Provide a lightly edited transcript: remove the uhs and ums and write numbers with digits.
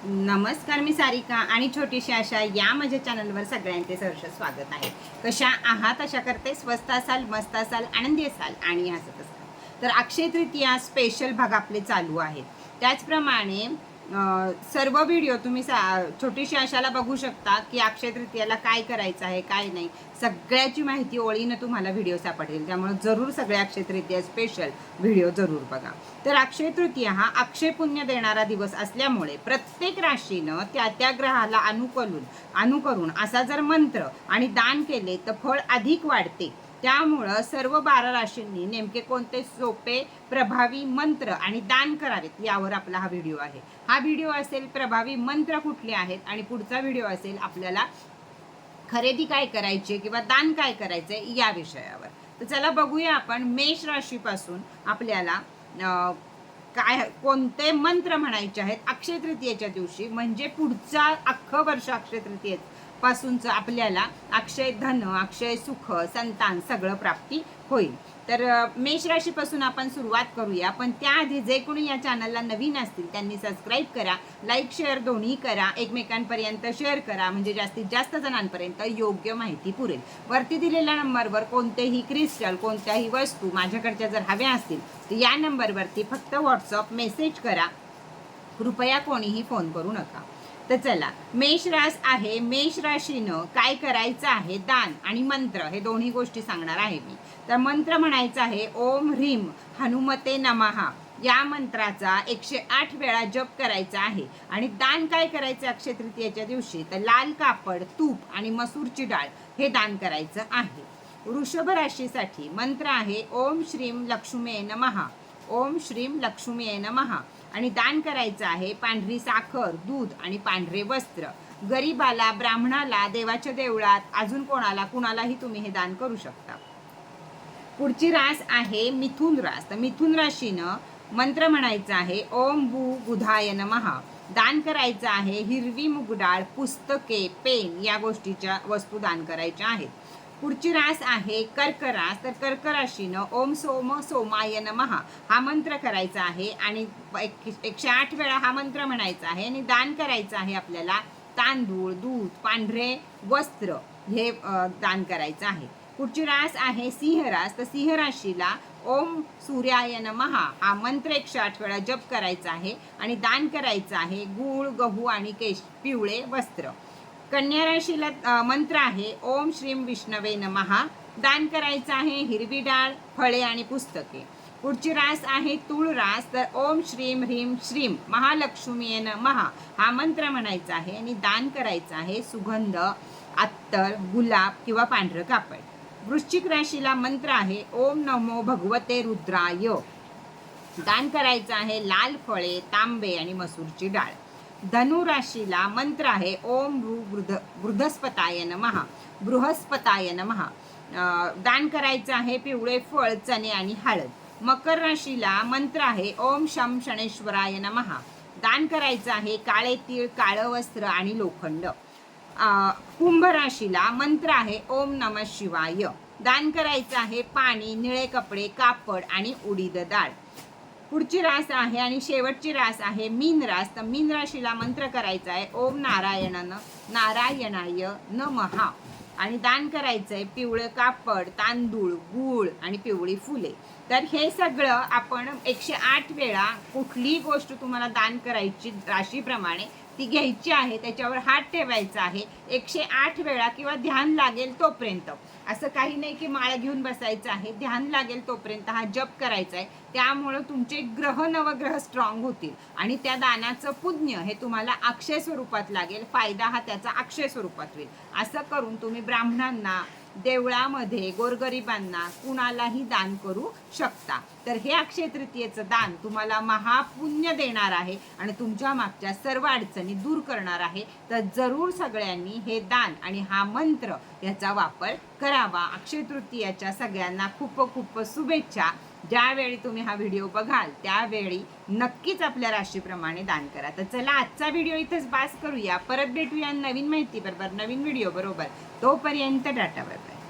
नमस्कार, मी सारिका आणि छोटीशी आशा या माझ्या चॅनलवर सगळ्यांचे सहर्ष स्वागत आहे. कशा आहात? आशा करते स्वस्त असाल, मस्त असाल, आनंदी असाल आणि हसत असाल. तर अक्षय तृतीया स्पेशल भाग आपले चालू आहेत. त्याचप्रमाणे सर्व व्हिडिओ तुम्ही छोटीशी आशाला बघू शकता की अक्षय तृतीयाला काय करायचं आहे, काय नाही, सगळ्याची माहिती ओळीनं तुम्हाला व्हिडिओ सापडेल. त्यामुळे जरूर सगळे अक्षय तृतीया स्पेशल व्हिडिओ जरूर बघा. तर अक्षय तृतीया हा अक्षय पुण्य देणारा दिवस असल्यामुळे प्रत्येक राशीनं त्या त्या ग्रहाला अनुकरून असा जर मंत्र आणि दान केले तर फळ अधिक वाढते. त्यामुळं सर्व 12 राशींनी नेमके कोणते सोपे प्रभावी मंत्र आणि दान करावेत यावर आपला हा व्हिडिओ आहे. हा व्हिडिओ असेल प्रभावी मंत्र कुठले आहेत आणि पुढचा व्हिडिओ असेल आपल्याला खरेदी काय करायची किंवा दान काय करायचंय या विषयावर. तर चला बघूया आपण मेष राशीपासून आपल्याला काय कोणते मंत्र म्हणायचे आहेत अक्षय तृतीयेच्या दिवशी, म्हणजे पुढचा अख्खं वर्ष अक्षय तृतीये पासूनच आपल्याला अक्षय धन, अक्षय सुख, संतान सगळं प्राप्ती होईल. तर मेष राशीपासून आपण सुरुवात करूया. पण त्याआधी जे कोणी या चॅनलला नवीन असतील त्यांनी सबस्क्राईब करा, लाईक शेअर दोन्ही करा, एकमेकांपर्यंत शेअर करा, म्हणजे जास्तीत जास्त जणांपर्यंत योग्य माहिती पुरेल. वरती दिलेल्या नंबरवर कोणतेही क्रिस्टल, कोणत्याही वस्तू माझ्याकडच्या जर हव्या असतील तर या नंबरवरती फक्त व्हॉट्सअप मेसेज करा, कृपया कोणीही फोन करू नका. तर चला, मेष रास आहे. मेष राशीनं काय करायचं आहे, दान आणि मंत्र हे दोन्ही गोष्टी सांगणार आहे मी. तर मंत्र म्हणायचा आहे ओम ह्रीम हनुमते नमः. या मंत्राचा 108 वेळा जप करायचा आहे. आणि दान काय करायचं अक्षय तृतीयेच्या दिवशी, तर लाल कापड, तूप आणि मसूरची डाळ हे दान करायचं आहे. वृषभ राशीसाठी मंत्र आहे ओम श्रीम लक्ष्मी नमः. ओम श्रीम लक्ष्मी नमः. आणि दान करायचं आहे पांढरी साखर, दूध आणि पांढरे वस्त्र. गरीबाला, ब्राह्मणाला, देवाच्या देवळात, अजून कुणालाही तुम्ही हे दान करू शकता. पुढची रास आहे मिथुन रास. तर मिथुन राशीनं मंत्र म्हणायचा आहे ओम भू बुधाय नमः. दान करायचं आहे हिरवी मुगडाळ, पुस्तके, पेन या गोष्टीच्या वस्तू दान करायच्या आहेत. पुढची रास आहे कर्क रास. तर कर्क राशीनं ओम सोम सोमाय नमः हा मंत्र करायचा आहे आणि 108 वेळा हा मंत्र म्हणायचा आहे. आणि दान करायचं आहे आपल्याला तांदूळ, दूध, पांढरे वस्त्र हे दान करायचं आहे. पुढची रास आहे सिंह रास. तर सिंह राशीला ओम सूर्याय नमः हा मंत्र 108 वेळा जप करायचा आहे आणि दान करायचं आहे गूळ, गहू आणि पिवळे वस्त्र. कन्या राशीला मंत्र आहे ओम श्रीम विष्णवे नमः. दान करायचं आहे हिरवी डाळ, फळे आणि पुस्तके. पुढची रास आहे तूळ रास. तर ओम श्रीम ह्रीम श्रीम महालक्ष्मी नमः हा मंत्र म्हणायचा आहे आणि दान करायचं आहे सुगंध, अत्तर, गुलाब किंवा पांढरं कापड. वृश्चिक राशीला मंत्र आहे ओम नमो भगवते रुद्राय. दान करायचं आहे लाल फळे, तांबे आणि मसूरची डाळ. धनु राशीला मंत्र आहे ओम बृहस्पताय नमः. बृहस्पताय नमः. दान करायचं आहे पिवळे फळ, चणे आणि हळद. मकर राशीला मंत्र आहे ओम शम शनेश्वराय नमः. दान करायचं आहे काळे तीळ, काळं वस्त्र आणि लोखंड. कुंभ राशीला मंत्र आहे ओम नमः शिवाय. दान करायचं आहे पाणी, निळे कपडे, कापड आणि उडीद डाळ. पुढची रास आहे आणि शेवटची रास आहे मीन रास. तर मीन राशीला मंत्र करायचा आहे ओम नारायणाय नमः. आणि दान करायचंय पिवळं कापड, तांदूळ, गूळ आणि पिवळी फुले. तर हे सगळं आपण 108 वेळा कुठलीही गोष्ट तुम्हाला दान करायची राशीप्रमाणे ती घ्यायची आहे, त्याच्यावर हात ठेवायचा आहे 108 वेळा किंवा ध्यान लागेल तोपर्यंत. असं काही नाही की माळ घेऊन बसायचं आहे, ध्यान लागेल तोपर्यंत हा जप करायचा आहे. त्यामुळं तुमचे ग्रह नवग्रह स्ट्रॉंग होतील आणि त्या दानाचं पुण्य हे तुम्हाला अक्षय स्वरूपात लागेल. फायदा हा त्याचा अक्षय स्वरूपात होईल. असं करून तुम्ही ब्राह्मणांना, देवळामध्ये, गोरगरिबांना कुणालाही दान करू शकता. तर हे अक्षय तृतीयेचं दान तुम्हाला महापुण्य देणार आहे आणि तुमच्या मागच्या सर्व अडचणी दूर करणार आहे. तर जरूर सगळ्यांनी हे दान आणि हा मंत्र याचा वापर करावा. अक्षय तृतीयाच्या सगळ्यांना खूप खूप शुभेच्छा. ज्यावेळी तुम्ही हा व्हिडिओ बघाल त्यावेळी नक्कीच आपल्या राशीप्रमाणे दान करा. तर चला, आजचा व्हिडिओ इथेच बास करूया. परत भेटूया नवीन माहिती बरोबर, नवीन व्हिडिओ बरोबर. तोपर्यंत टाटा, बाय बाय.